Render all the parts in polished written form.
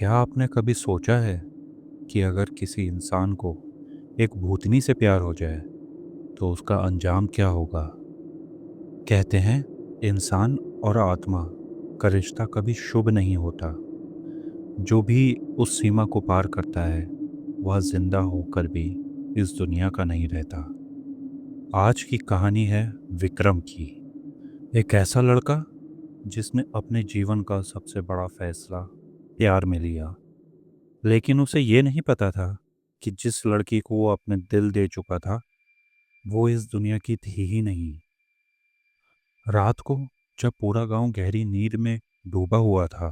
क्या आपने कभी सोचा है कि अगर किसी इंसान को एक भूतनी से प्यार हो जाए तो उसका अंजाम क्या होगा? कहते हैं इंसान और आत्मा का रिश्ता कभी शुभ नहीं होता। जो भी उस सीमा को पार करता है वह जिंदा होकर भी इस दुनिया का नहीं रहता। आज की कहानी है विक्रम की। एक ऐसा लड़का जिसने अपने जीवन का सबसे बड़ा फैसला प्यार में लिया, लेकिन उसे ये नहीं पता था कि जिस लड़की को वो अपने दिल दे चुका था वो इस दुनिया की थी ही नहीं। रात को जब पूरा गांव गहरी नींद में डूबा हुआ था,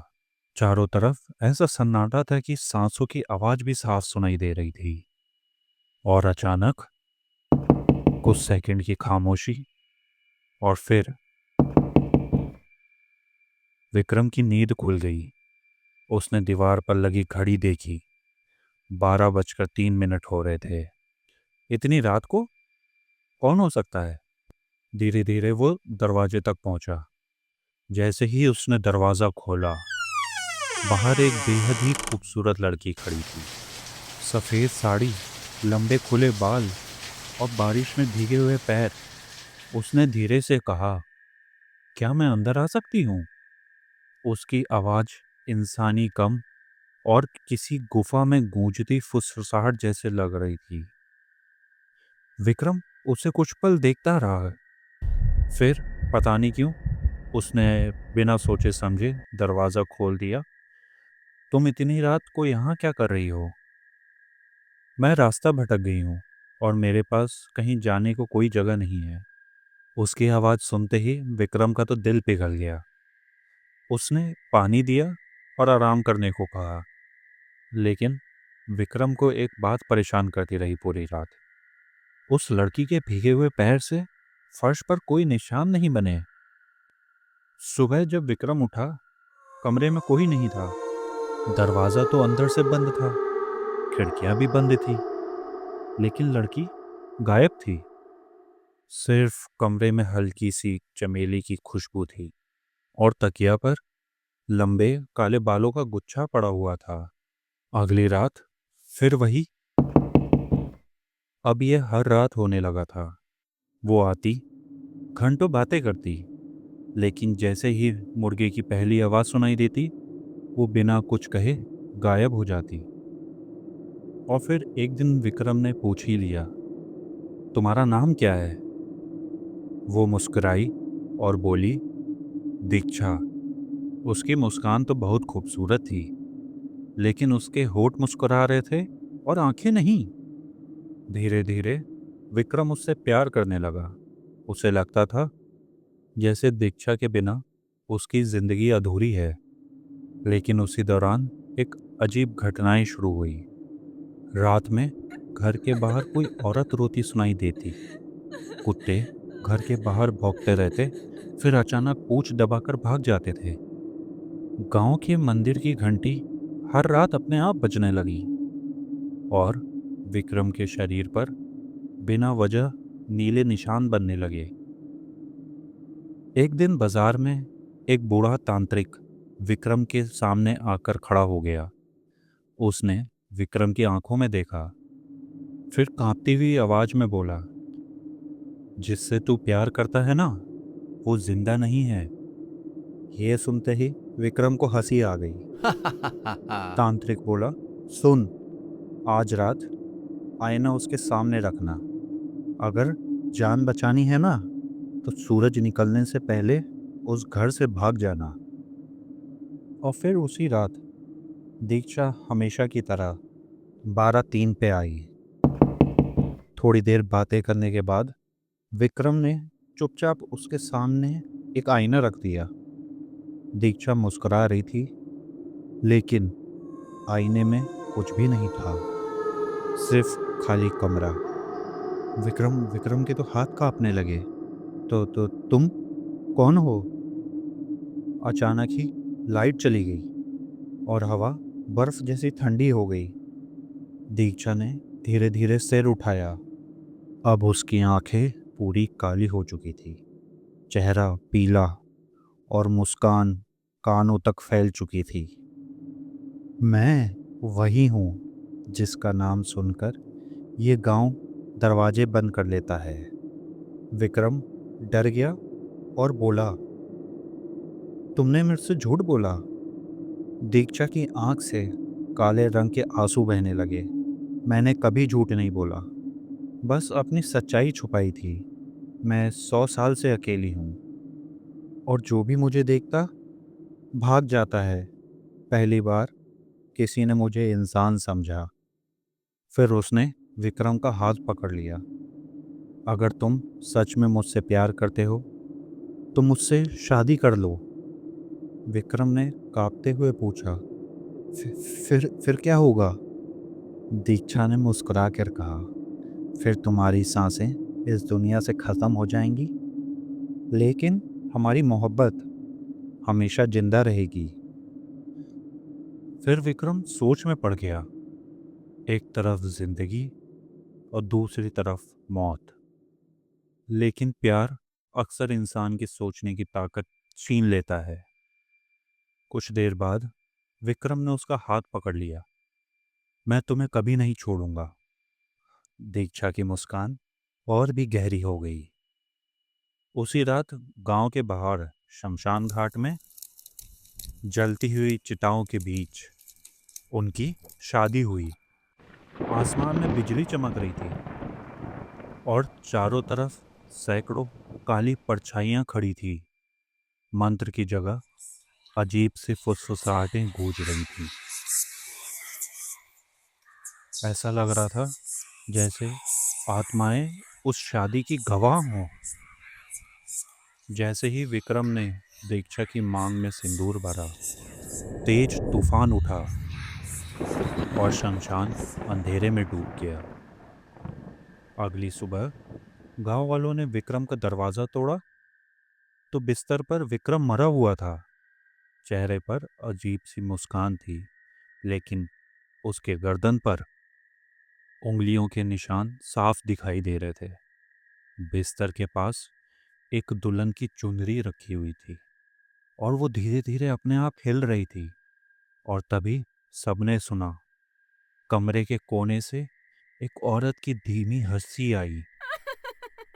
चारों तरफ ऐसा सन्नाटा था कि सांसों की आवाज भी साफ सुनाई दे रही थी। और अचानक कुछ सेकंड की खामोशी, और फिर विक्रम की नींद खुल गई। उसने दीवार पर लगी घड़ी देखी। 12:03 हो रहे थे। इतनी रात को कौन हो सकता है? धीरे धीरे वो दरवाजे तक पहुंचा। जैसे ही उसने दरवाजा खोला, बाहर एक बेहद ही खूबसूरत लड़की खड़ी थी। सफेद साड़ी, लंबे खुले बाल और बारिश में भीगे हुए पैर। उसने धीरे से कहा, क्या मैं अंदर आ सकती हूँ? उसकी आवाज इंसानी कम और किसी गुफा में गूंजती फुसफुसाहट जैसे लग रही थी। विक्रम उसे कुछ पल देखता रहा। फिर पता नहीं क्यों उसने बिना सोचे समझे दरवाजा खोल दिया। तुम इतनी रात को यहाँ क्या कर रही हो? मैं रास्ता भटक गई हूँ और मेरे पास कहीं जाने को कोई जगह नहीं है। उसकी आवाज़ सुनते ही विक्रम का तो दिल पिघल गया। उसने पानी दिया और आराम करने को कहा, लेकिन विक्रम को एक बात परेशान करती रही पूरी रात। उस लड़की के भीगे हुए पैर से फर्श पर कोई निशान नहीं बने। सुबह जब विक्रम उठा, कमरे में कोई नहीं था। दरवाज़ा तो अंदर से बंद था, खिड़कियां भी बंद थी, लेकिन लड़की गायब थी। सिर्फ कमरे में हल्की सी चमेली की खुशबू थी और तकिया पर लंबे काले बालों का गुच्छा पड़ा हुआ था। अगली रात फिर वही। अब यह हर रात होने लगा था। वो आती, घंटों बातें करती, लेकिन जैसे ही मुर्गे की पहली आवाज सुनाई देती वो बिना कुछ कहे गायब हो जाती। और फिर एक दिन विक्रम ने पूछ ही लिया, तुम्हारा नाम क्या है? वो मुस्कुराई और बोली, दीक्षा। उसकी मुस्कान तो बहुत खूबसूरत थी, लेकिन उसके होठ मुस्कुरा रहे थे और आंखें नहीं। धीरे धीरे विक्रम उससे प्यार करने लगा। उसे लगता था जैसे दीक्षा के बिना उसकी जिंदगी अधूरी है। लेकिन उसी दौरान एक अजीब घटनाएं शुरू हुई। रात में घर के बाहर कोई औरत रोती सुनाई देती। कुत्ते घर के बाहर भौंकते रहते, फिर अचानक पूंछ दबाकर भाग जाते थे। गांव के मंदिर की घंटी हर रात अपने आप बजने लगी और विक्रम के शरीर पर बिना वजह नीले निशान बनने लगे। एक दिन बाजार में एक बूढ़ा तांत्रिक विक्रम के सामने आकर खड़ा हो गया। उसने विक्रम की आंखों में देखा, फिर कांपती हुई आवाज में बोला, जिससे तू प्यार करता है ना, वो जिंदा नहीं है। ये सुनते ही विक्रम को हंसी आ गई। तांत्रिक बोला, सुन, आज रात आईना उसके सामने रखना। अगर जान बचानी है ना, तो सूरज निकलने से पहले उस घर से भाग जाना। और फिर उसी रात दीक्षा हमेशा की तरह 12:03 पे आई। थोड़ी देर बातें करने के बाद विक्रम ने चुपचाप उसके सामने एक आईना रख दिया। दीक्षा मुस्कुरा रही थी, लेकिन आईने में कुछ भी नहीं था, सिर्फ खाली कमरा। विक्रम विक्रम के तो हाथ कांपने लगे। तो तुम कौन हो? अचानक ही लाइट चली गई और हवा बर्फ जैसी ठंडी हो गई। दीक्षा ने धीरे धीरे सिर उठाया। अब उसकी आंखें पूरी काली हो चुकी थी, चेहरा पीला और मुस्कान कानों तक फैल चुकी थी। मैं वही हूँ जिसका नाम सुनकर ये गांव दरवाजे बंद कर लेता है। विक्रम डर गया और बोला, तुमने मेरे से झूठ बोला। दीक्षा की आंख से काले रंग के आंसू बहने लगे। मैंने कभी झूठ नहीं बोला, बस अपनी सच्चाई छुपाई थी। मैं 100 साल से अकेली हूँ और जो भी मुझे देखता भाग जाता है। पहली बार किसी ने मुझे इंसान समझा। फिर उसने विक्रम का हाथ पकड़ लिया। अगर तुम सच में मुझसे प्यार करते हो तो मुझसे शादी कर लो। विक्रम ने कांपते हुए पूछा, फिर क्या होगा? दीक्षा ने मुस्कुरा कर कहा, फिर तुम्हारी सांसें इस दुनिया से ख़त्म हो जाएंगी, लेकिन हमारी मोहब्बत हमेशा जिंदा रहेगी। फिर विक्रम सोच में पड़ गया। एक तरफ जिंदगी और दूसरी तरफ मौत। लेकिन प्यार अक्सर इंसान की सोचने की ताकत छीन लेता है। कुछ देर बाद विक्रम ने उसका हाथ पकड़ लिया। मैं तुम्हें कभी नहीं छोड़ूंगा। दीक्षा की मुस्कान और भी गहरी हो गई। उसी रात गांव के बाहर शमशान घाट में जलती हुई चिताओं के बीच उनकी शादी हुई। आसमान में बिजली चमक रही थी और चारों तरफ सैकड़ों काली परछाइयां खड़ी थी। मंत्र की जगह अजीब सी फुसफुसाहटें गूंज रही थी। ऐसा लग रहा था जैसे आत्माएं उस शादी की गवाह हों। जैसे ही विक्रम ने दीक्षा की मांग में सिंदूर भरा, तेज तूफान उठा और शमशान अंधेरे में डूब गया। अगली सुबह गांव वालों ने विक्रम का दरवाजा तोड़ा तो बिस्तर पर विक्रम मरा हुआ था। चेहरे पर अजीब सी मुस्कान थी, लेकिन उसके गर्दन पर उंगलियों के निशान साफ दिखाई दे रहे थे। बिस्तर के पास एक दुल्हन की चुनरी रखी हुई थी और वो धीरे धीरे अपने आप हिल रही थी। और तभी सबने सुना, कमरे के कोने से एक औरत की धीमी हंसी आई।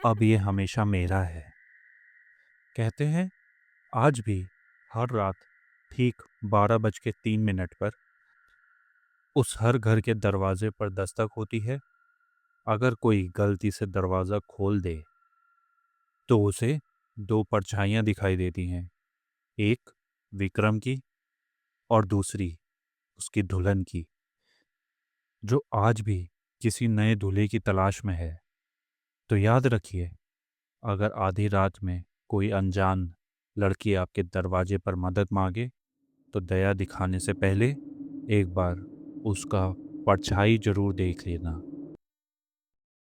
अब ये हमेशा मेरा है। कहते हैं आज भी हर रात ठीक 12:03 पर उस हर घर के दरवाजे पर दस्तक होती है। अगर कोई गलती से दरवाज़ा खोल दे तो उसे दो परछाइयां दिखाई देती हैं, एक विक्रम की और दूसरी उसकी दुल्हन की, जो आज भी किसी नए दूल्हे की तलाश में है। तो याद रखिए, अगर आधी रात में कोई अनजान लड़की आपके दरवाजे पर मदद मांगे तो दया दिखाने से पहले एक बार उसका परछाई जरूर देख लेना।